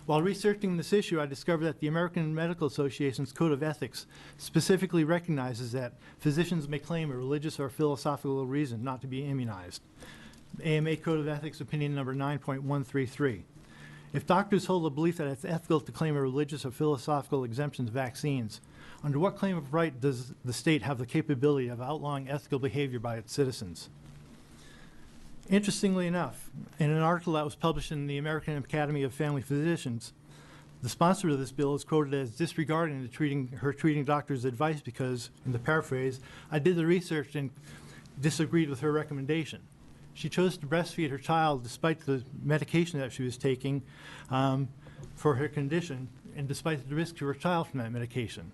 While researching this issue, I discovered that the American Medical Association's Code of Ethics specifically recognizes that physicians may claim a religious or philosophical reason not to be immunized. AMA Code of Ethics Opinion number 9.133. If doctors hold the belief that it's ethical to claim a religious or philosophical exemption to vaccines, under what claim of right does the state have the capability of outlawing ethical behavior by its citizens? Interestingly enough, in an article that was published in the American Academy of Family Physicians, the sponsor of this bill is quoted as disregarding her treating doctor's advice because, in the paraphrase, I did the research and disagreed with her recommendation. She chose to breastfeed her child despite the medication that she was taking for her condition and despite the risk to her child from that medication.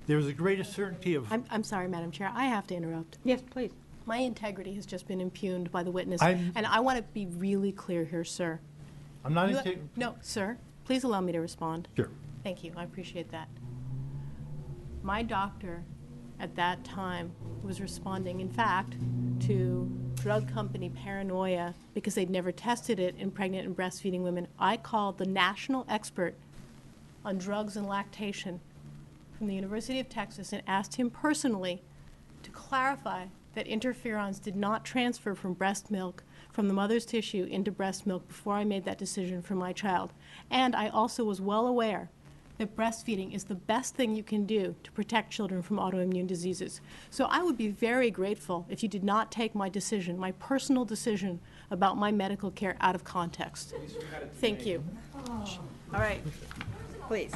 There was a greater certainty of... I'm sorry, Madam Chair. I have to interrupt. Yes, please. My integrity has just been impugned by the witness. I'm- And I want to be really clear here, sir. I'm not... No, sir. Please allow me to respond. Sure. Thank you. I appreciate that. My doctor at that time was responding, in fact, to drug company paranoia because they'd never tested it in pregnant and breastfeeding women. I called the national expert on drugs and lactation from the University of Texas and asked him personally to clarify that interferons did not transfer from breast milk, from the mother's tissue into breast milk before I made that decision for my child. And I also was well aware that breastfeeding is the best thing you can do to protect children from autoimmune diseases. So I would be very grateful if you did not take my decision, my personal decision about my medical care out of context. Thank you. All right, please.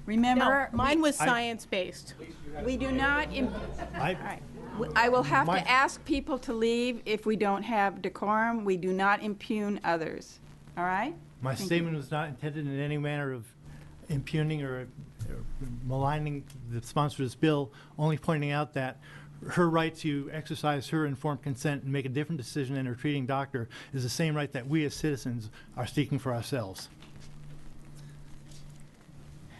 Remember, No, mine was science-based. we do not, all right. I will have My- to ask people to leave if we don't have decorum. We do not impugn others, all right? My Thank you. statement was not intended in any manner of impugning or maligning the sponsor of this bill, only pointing out that her right to exercise her informed consent and make a different decision than her treating doctor is the same right that we as citizens are seeking for ourselves.